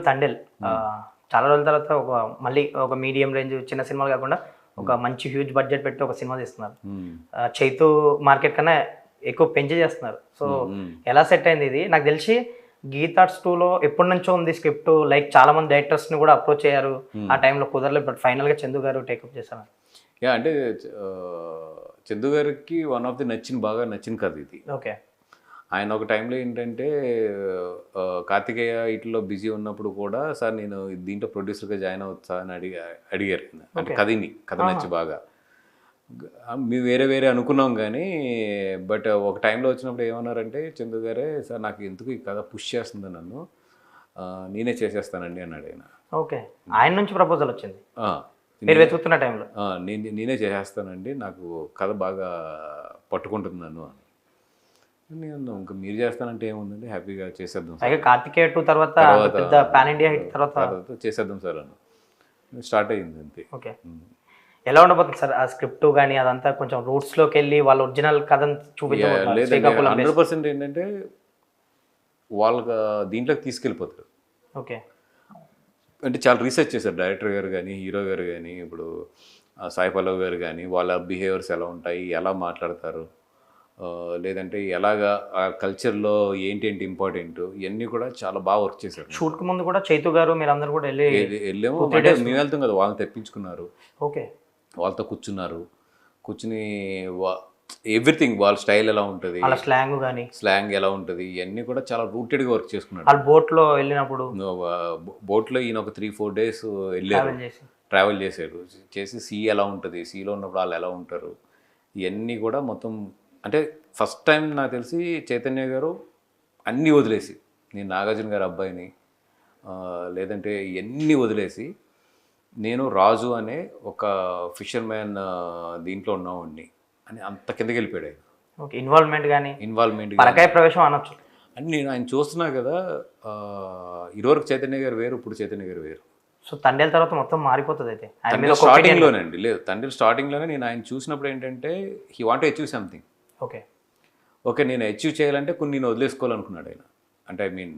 తండేల్ చాలా రోజుల తర్వాత మళ్ళీ ఒక మీడియం రేంజ్ చిన్న సినిమాలు కాకుండా ఒక మంచి హ్యూజ్ బడ్జెట్ పెట్టి ఒక సినిమా తీస్తున్నారు. చైతు మార్కెట్ కన్నా ఎక్కువ పెంచి చేస్తున్నారు. సో ఎలా సెట్ అయింది ఇది? నాకు తెలిసి గీతార్ట్స్ 2లో ఎప్పటి నుంచో ఉంది స్క్రిప్ట్, లైక్ చాలా మంది డైరెక్టర్స్ని కూడా అప్రోచ్ అయ్యారు, ఆ టైంలో కుదరలేదు, బట్ ఫైనల్గా చందు గారు టేకప్ చేశారు. అంటే చందు గారికి వన్ ఆఫ్ ది బాగా నచ్చిన కథ ఇది. ఓకే. ఆయన ఒక టైంలో ఏంటంటే కార్తికేయ ఇట్లో బిజీ ఉన్నప్పుడు కూడా, సార్ నేను దీంట్లో ప్రొడ్యూసర్గా జాయిన్ అవుతా అని అడిగారు. అంటే కథ నచ్చి బాగా మేము వేరే అనుకున్నాం కానీ, బట్ ఒక టైంలో వచ్చినప్పుడు ఏమన్నారంటే చందు గారే, సార్ నాకు ఎందుకు ఈ కథ పుష్ చేస్తుంది నన్ను, నేనే చేసేస్తానండి అన్నాడు ఆయన. ఓకే. ఆయన నుంచి ప్రపోజల్ వచ్చింది మీరు వెతుకుతున్న టైంలో? నేనే చేసేస్తానండి, నాకు కథ బాగా పట్టుకుంటుంది నన్ను అని. నేను ఇంకా మీరు చేస్తానంటే ఏముందండి, హ్యాపీగా చేసేద్దాం సార్, కార్తికేయ 2 తర్వాత పాన్ ఇండియా హిట్ తర్వాత చేసేద్దాం సార్ అని స్టార్ట్ అయ్యింది అంతే. ఓకే. ఎలా ఉండబోతుంది సార్ ఆ స్క్రిప్ట్ కానీ అదంతా? కొంచెం రూట్స్లోకి వెళ్ళి వాళ్ళ ఒరిజినల్ కథను చూపించలేదు. 100% ఏంటంటే వాళ్ళకి దీంట్లోకి తీసుకెళ్ళిపోతారు. ఓకే. అంటే చాలా రీసెర్చ్ చేశారు డైరెక్టర్ గారు కానీ, హీరో గారు కానీ, ఇప్పుడు సాయి పల్లవి గారు కానీ, వాళ్ళ బిహేవియర్స్ ఎలా ఉంటాయి, ఎలా మాట్లాడతారు, లేదంటే ఎలాగా ఆ కల్చర్లో ఏంటి ఇంపార్టెంట్, ఇవన్నీ కూడా చాలా బాగా వర్క్ చేశారు. షూట్కి ముందు కూడా చైతు గారు మీరు అందరూ కూడా వెళ్ళాము. అంటే మేము వెళ్తాం కదా, వాళ్ళని తెప్పించుకున్నారు. ఓకే. వాళ్ళతో కూర్చుని ఎవ్రీథింగ్, వాళ్ళ స్టైల్ ఎలా ఉంటుంది, స్లాంగ్ ఎలా ఉంటుంది, ఇవన్నీ కూడా చాలా రూటెడ్గా వర్క్ చేసుకున్నారు. బోట్లో వెళ్ళినప్పుడు బోట్లో ఈయన ఒక 3-4 days వెళ్ళారు, ట్రావెల్ చేసి సీ ఎలా ఉంటుంది, సీలో ఉన్నప్పుడు వాళ్ళు ఎలా ఉంటారు, ఇవన్నీ కూడా మొత్తం. అంటే ఫస్ట్ టైం నాకు తెలిసి చైతన్య గారు అన్నీ వదిలేసి, నేను నాగార్జున గారి అబ్బాయిని లేదంటే ఇవన్నీ వదిలేసి, నేను రాజు అనే ఒక ఫిషర్మ్యాన్ దీంట్లో ఉన్నవాడిని అని అంత కిందకి వెళ్ళిపోయాడు ఆయన. ఇన్వాల్వ్మెంట్ ప్రవేశం అనొచ్చు అని నేను ఆయన చూస్తున్నా కదా. ఇదివరకు చైతన్య గారు వేరు, ఇప్పుడు చైతన్య గారు వేరు. సో తండేల్ తర్వాత మొత్తం మారిపోతుంది అయితే. స్టార్టింగ్లోనండి లేదు, తండ్రి స్టార్టింగ్లోనే నేను ఆయన చూసినప్పుడు ఏంటంటే he want to achieve something. Okay నేను అచీవ్ చేయాలంటే కొన్ని నేను వదిలేసుకోవాలనుకున్నాడు ఆయన. అంటే ఐ మీన్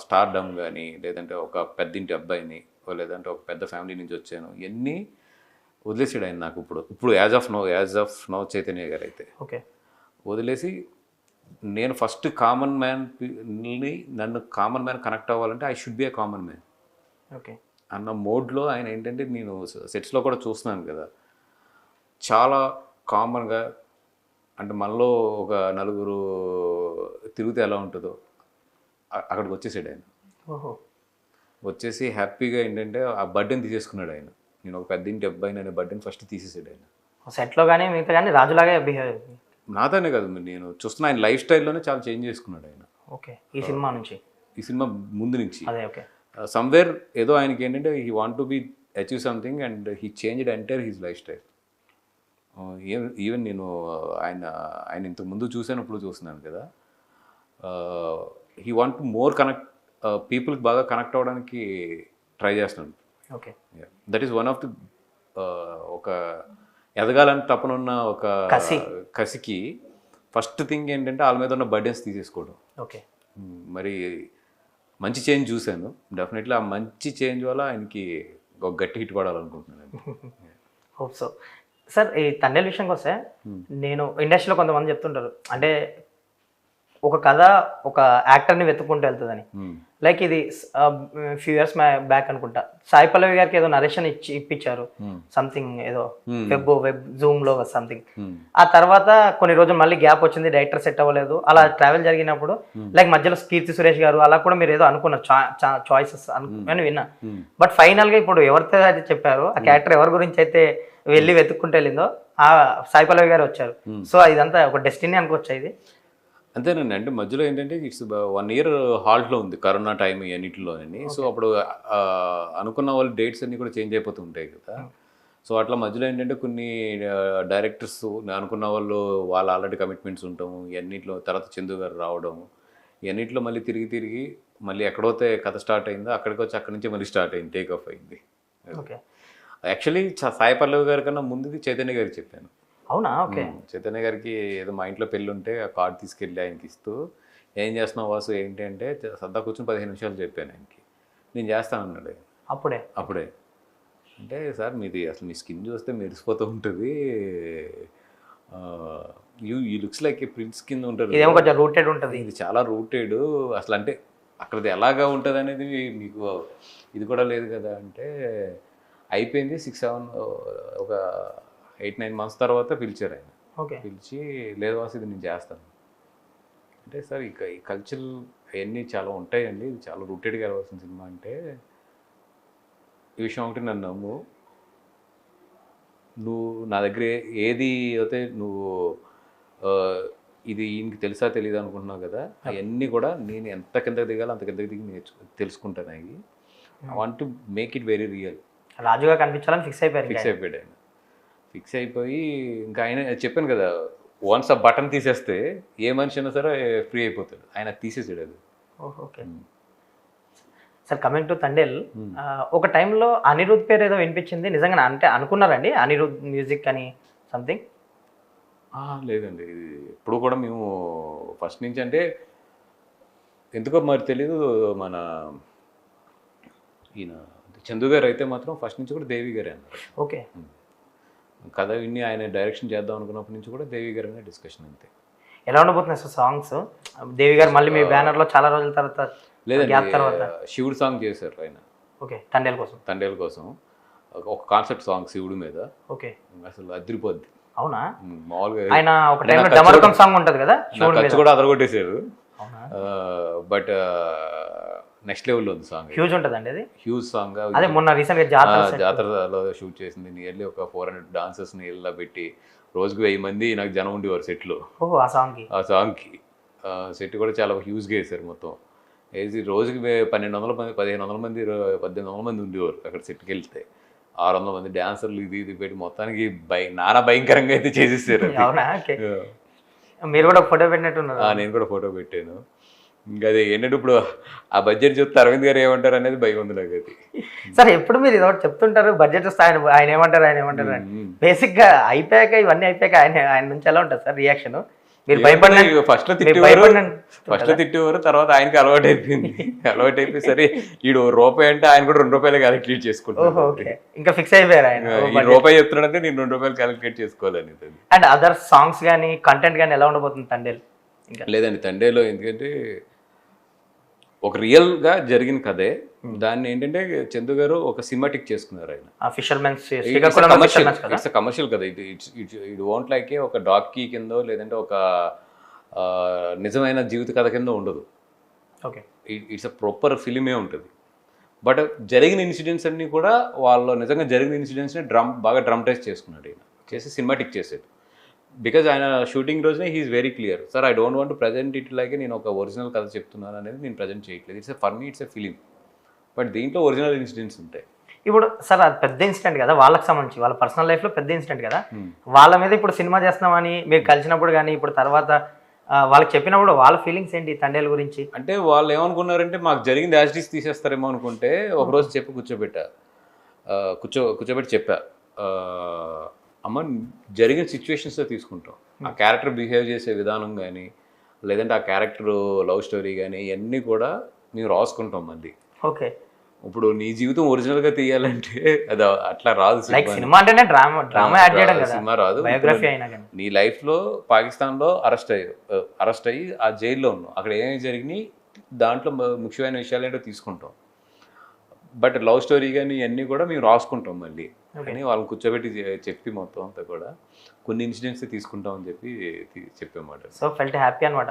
స్టార్డమ్ కానీ, లేదంటే ఒక పెద్దింటి అబ్బాయిని, లేదంటే ఒక పెద్ద ఫ్యామిలీ నుంచి వచ్చాను, ఇవన్నీ వదిలేసాడు ఆయన నాకు. ఇప్పుడు యాజ్ ఆఫ్ నో చైతన్య గారు అయితే వదిలేసి, నేను ఫస్ట్ కామన్ మ్యాన్ని, నన్ను కామన్ మ్యాన్ కనెక్ట్ అవ్వాలంటే I should be a common man అన్న మోడ్లో ఆయన ఏంటంటే, నేను సెట్స్లో కూడా చూస్తున్నాను కదా, చాలా కామన్గా, అంటే మనలో ఒక నలుగురు తిరిగితే ఎలా ఉంటుందో అక్కడికి వచ్చేసాడు ఆయన. వచ్చేసి హ్యాపీగా ఏంటంటే ఆ బర్త్డేని తీసేసుకున్నాడు ఆయన. నేను ఒక పెద్దింటి అబ్బాయిని అనే బర్త్డేని ఫస్ట్ తీసేసాడు ఆయన. సెట్లో కానీ మిగతా కానీ రాజులాగా బిహేవ్. నాతోనే కాదు, నేను చూస్తున్న ఆయన లైఫ్ స్టైల్లోనే చాలా చేంజ్ చేసుకున్నాడు ఆయన. ఓకే. ఈ సినిమా ముందు నుంచి సమ్వేర్ ఏదో ఆయనకి ఏంటంటే he want to be achieve something and he changed entire his life style. Even నేను ఆయన ఇంతకు ముందు చూసినప్పుడు చూస్తున్నాను కదా, హీ వాంట్ మోర్ కనెక్ట్ పీపుల్కి బాగా కనెక్ట్ అవ్వడానికి ట్రై చేస్తున్నాడు. Okay. That is one of the ఒక ఎదగాలని తపనున్న ఒక కసికి ఫస్ట్ థింగ్ ఏంటంటే వాళ్ళ మీద ఉన్న బర్డెన్స్ తీసేసుకోవడం. ఓకే. మరి మంచి చేంజ్ చూశాను. డెఫినెట్లీ ఆ మంచి చేంజ్ వల్ల ఆయనకి ఒక గట్టి హిట్ పడాలనుకుంటున్నాను. Hope so. సార్ ఈ తండేల్ విషయంకి వస్తే, నేను ఇండస్ట్రీలో కొంతమంది చెప్తుంటారు, అంటే ఒక కథ ఒక యాక్టర్ని వెతుక్కుంటూ వెళ్తుందని. లైక్ ఇది ఫ్యూ ఇయర్స్ బ్యాక్ అనుకుంటా సాయి పల్లవి గారికి ఏదో నరేషన్ ఇప్పించారు, సంథింగ్ ఏదో వెబ్ జూమ్ లో సంథింగ్. ఆ తర్వాత కొన్ని రోజులు మళ్ళీ గ్యాప్ వచ్చింది, డైరెక్టర్ సెట్ అవ్వలేదు, అలా ట్రావెల్ జరిగినప్పుడు లైక్ మధ్యలో కీర్తి సురేష్ గారు అలా కూడా మీరు ఏదో అనుకున్నారు, చాయిసెస్ అని విన్నా. బట్ ఫైనల్ గా ఇప్పుడు ఎవరితో అయితే చెప్పారు ఆ క్యారెక్టర్ ఎవరి గురించి అయితే వెళ్ళి వెతుక్కుంటూ వెళ్ళిందో ఆ సాయి పల్లవి గారు వచ్చారు. సో ఇదంతా ఒక డెస్టినీ అనుకోవచ్చా ఇది? అంతేనండి. అంటే మధ్యలో ఏంటంటే ఇట్స్ 1 year హాల్ట్లో ఉంది కరోనా టైం అన్నింటిలోని. సో అప్పుడు అనుకున్న వాళ్ళు డేట్స్ అన్నీ కూడా చేంజ్ అయిపోతూ ఉంటాయి కదా. సో అట్లా మధ్యలో ఏంటంటే కొన్ని డైరెక్టర్స్ అనుకున్న వాళ్ళు ఆల్రెడీ కమిట్మెంట్స్ ఉండటము, ఇవన్నింటిలో తర్వాత చందు గారు రావడం, ఇవన్నింటిలో మళ్ళీ తిరిగి మళ్ళీ ఎక్కడైతే కథ స్టార్ట్ అయిందో అక్కడికి వచ్చి అక్కడి నుంచి మళ్ళీ స్టార్ట్ అయింది, టేక్ ఆఫ్ అయింది. ఓకే. యాక్చువల్లీ సాయి పల్లవి గారి కన్నా ముందుది చైతన్య గారికి చెప్పాను. అవునా? ఓకే. చైతన్య గారికి ఏదో మా ఇంట్లో పెళ్ళి ఉంటే ఆ కార్డు తీసుకెళ్ళి ఆయనకి ఇస్తూ, ఏం చేస్తున్నావు వాసు ఏంటి అంటే సరదా కూర్చొని 15 నిమిషాలు చెప్పాను ఆయనకి. నేను చేస్తాను అన్నాడు. అప్పుడే అప్పుడే అంటే సార్ మీది అసలు మీ స్కిన్ చూస్తే మెరిసిపోతూ ఉంటుంది, ఈ లుక్స్ లైక్ ఏ ప్రిన్స్ కింద ఉంటుంది, ఇదేమో కొంచెం రూటెడ్ ఉంటుంది. ఇది చాలా రూటెడ్ అసలు, అంటే అక్కడది ఎలాగా ఉంటుంది అనేది మీకు ఇది కూడా లేదు కదా అంటే అయిపోయింది. 6-7 ఒక 8-9 months తర్వాత పిలిచారు ఆయన. ఓకే. పిలిచి లేదు వాసు ఇది నేను చేస్తాను అంటే, సార్ ఈ కల్చర్ అవన్నీ చాలా ఉంటాయండి, ఇది చాలా రూటెడ్గా వెళ్ళవలసిన సినిమా అంటే, ఈ విషయం ఒకటి నన్ను నమ్ము, నువ్వు నా దగ్గర ఏది అయితే నువ్వు ఇది ఈయనకి తెలుసా తెలియదు అనుకుంటున్నావు కదా, అవన్నీ కూడా నేను ఎంత కిందకి దిగాలో అంత కిందకి దిగి తెలుసుకుంటాను. అవి I want to make it very real. రాజుగా కనిపించాలని ఫిక్స్ అయిపోయాడు ఆయన. ఫిక్స్ అయిపోయి ఇంకా ఆయన చెప్పాను కదా, వన్స్ ఆ బటన్ తీసేస్తే ఏ మనిషి అయినా సరే ఫ్రీ అయిపోతాడు. ఆయన తీసేసాడు అది. Okay sir, coming to Thandel, ఒక టైంలో అనిరుద్ పేరు ఏదో వినిపించింది, నిజంగా అంటే అనుకున్నారండి అనిరుద్ మ్యూజిక్ అని సంథింగ్? లేదండి, ఇది ఇప్పుడు కూడా మేము ఫస్ట్ నుంచి అంటే ఎందుకో మరి తెలీదు, మన ఈయన చందు గారు అయితే మాత్రం ఫస్ట్ నుంచి కూడా దేవి గారే అన్నారు. ఓకే. కథ విని ఆయన డైరెక్షన్ చేద్దాం అనుకున్నప్పటి నుంచి కూడా దేవి గారి మీద డిస్కషన్ అంతే. ఎలా ఉండబోతున్నాయి సార్ సాంగ్స్? దేవి గారు మళ్ళీ మీ బ్యానర్లో చాలా రోజుల తర్వాత లేదండి, శివుడు సాంగ్ చేశారు ఆయన. ఓకే. తండేల్ కోసం ఒక కాన్సెప్ట్ సాంగ్ శివుడి మీద. ఓకే. అసలు అదిరిపోద్ది. అవునా? మామూలుగా ఆయన ఒక టైంలో డమరుకం సాంగ్ ఉంటది కదా, ఖర్చు కూడా అదరగొట్టేశారు. బట్ నెక్స్ట్ లెవెల్లో ఉంది సాంగ్. హ్యూజ్ ఉంటుందండి అది. Huge song. అదే మొన్న రీసెంట్ గా జాతరలో షూట్ చేసింది. నియర్లీ ఒక 400 డాన్సర్స్ని ఇలా పెట్టి రోజుకి 1000 మంది నాకు జనం ఉండేవారు సెట్లో. ఆ సాంగ్కి సెట్ కూడా చాలా హ్యూజ్గా వేసారు. మొత్తం వేసి రోజుకి 1200 మంది 1500 మంది 1800 మంది ఉండేవారు అక్కడ సెట్కి వెళ్తే. 600 మంది డాన్సర్లు ఇది పెట్టి మొత్తానికి నానా భయంకరంగా అయితే చేసేసారు. మీరు కూడా ఫోటో పెట్టినట్టున్నారు. నేను కూడా ఫోటో పెట్టాను. ఇంకా అది ఏంటంటే ఇప్పుడు ఆ బడ్జెట్ చూస్తే అరవింద్ గారు ఏమంటారు అనేది భయం ఉంది నాకు. అది సార్ ఎప్పుడు మీరు ఇదొకటి చెప్తుంటారు, బడ్జెట్ వస్తే ఆయన ఏమంటారు అని. బేసిక్ గా అయిపోయాక ఇవన్నీ అయిపోయాక ఆయన నుంచి ఎలా ఉంటుంది సార్ రియాక్షన్? మీరు భయపడిన ఫస్ట్ తిట్టేవారు, తర్వాత ఆయనకి అలవాటు అయిపోయి సరే ఈడు రూపాయి అంటే ఆయన కూడా ₹2 క్యాలిక్యులేట్ చేసుకుంటారు. ఇంకా ఫిక్స్ అయిపోయారు ఆయన. రూపాయి చెప్తున్నాడంటే నేను ₹2 క్యాలిక్యులేట్ చేసుకోవాలని. అండ్ అదర్ సాంగ్స్ కానీ కంటెంట్ కానీ ఎలా ఉండబోతుంది తండేల్? లేదండి, తండేలో ఎందుకంటే ఒక రియల్ గా జరిగిన కథే. దాన్ని ఏంటంటే చందు గారు ఒక సినిమాటిక్ చేసుకున్నారు. ఆయన కమర్షియల్ కదా, ఇట్ వాంట్ లైక్ ఒక డాక్కీ కిందో లేదంటే ఒక నిజమైన జీవిత కథ కింద ఉండదు. ఓకే. ఇట్స్ అ ప్రాపర్ ఫిలిమే ఉంటుంది. బట్ జరిగిన ఇన్సిడెంట్స్ అన్ని కూడా వాళ్ళు నిజంగా జరిగిన ఇన్సిడెంట్స్ని బాగా డ్రమటైజ్ చేసుకున్నాడు. ఆయన చేసి సినిమాటిక్ చేసాడు. బికాజ్ ఆయన షూటింగ్ రోజునే he's very clear, sir I don't want to present it like నేను ఒక ఒరిజినల్ కథ చెప్తున్నాను అనేది నేను ప్రజెంట్ చేయట్లేదు. For me it's a film, but దీంట్లో ఒరిజినల్ ఇన్సిడెంట్స్ ఉంటాయి. ఇప్పుడు సార్ అది పెద్ద ఇన్సిడెంట్ కదా వాళ్ళకి సంబంధించి, వాళ్ళ పర్సనల్ లైఫ్లో పెద్ద ఇన్సిడెంట్ కదా, వాళ్ళ మీద ఇప్పుడు సినిమా చేస్తున్నామని మీరు కలిసినప్పుడు కానీ ఇప్పుడు తర్వాత వాళ్ళకి చెప్పినప్పుడు వాళ్ళ ఫీలింగ్స్ ఏంటి తండేల్ గురించి? అంటే వాళ్ళు ఏమనుకున్నారంటే మాకు జరిగింది యాజిటీస్ తీసేస్తారేమో అనుకుంటే ఒకరోజు చెప్పి కూర్చోబెట్టి చెప్పా, అమ్మ జరిగిన సిచ్యువేషన్స్లో తీసుకుంటాం, ఆ క్యారెక్టర్ బిహేవ్ చేసే విధానం కానీ లేదంటే ఆ క్యారెక్టర్ లవ్ స్టోరీ కానీ ఇవన్నీ కూడా మేము రాసుకుంటాం మళ్ళీ. ఓకే. ఇప్పుడు నీ జీవితం ఒరిజినల్గా తీయాలంటే అది అట్లా రాదు. సినిమా అంటేనే డ్రామా యాడ్ చేయడం కదా, సినిమా రాదు. బయోగ్రఫీ అయినా కానీ నీ లైఫ్లో పాకిస్తాన్లో అరెస్ట్ అయ్యి ఆ జైల్లో ఉన్నావు, అక్కడ ఏమేమి జరిగినాయి దాంట్లో ముఖ్యమైన విషయాలు ఏంటో తీసుకుంటాం. బట్ లవ్ స్టోరీ కానీ ఇవన్నీ కూడా మేము రాసుకుంటాం మళ్ళీ. కానీ వాళ్ళని కూర్చోబెట్టి చెప్పి మొత్తం అంతా కూడా కొన్ని ఇన్సిడెంట్స్ తీసుకుంటామని చెప్పామాట. సో ఫెల్ట్ హ్యాపీ అనమాట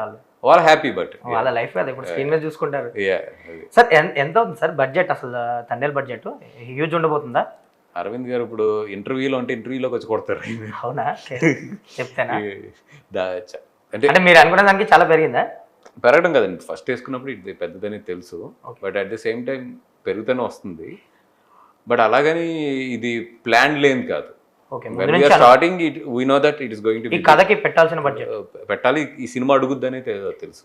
వాళ్ళు హ్యాపీ. బట్ వాళ్ళ లైఫ్ కదా ఇప్పుడు స్క్రీన్ మీద చూసుకుంటారు. సార్ ఎంత అవుతుంది సార్ బడ్జెట్? అసలు తండేల్ బడ్జెట్ హ్యూజ్ ఉండబోతుందా? అరవింద్ గారు ఇప్పుడు ఇంటర్వ్యూలో అంటే ఇంటర్వ్యూలోకి వచ్చి కొడతారు. అవునా? చెప్తానా అంటే మీరు అనుకునే దానికి చాలా పెరిగిందా? పెరగడం కదండి, ఫస్ట్ వేసుకున్నప్పుడు ఇది పెద్దదని తెలుసు, but at the same time పెరుగుతూనే వస్తుంది. బట్ అలాగని ఇది ప్లాన్ లేని కాదు. Starting we know that it is going to be. కథకి పెట్టాల్సిన బడ్జెట్ పెట్టాలి, ఈ సినిమా అడుగుద్దని తెలుసు.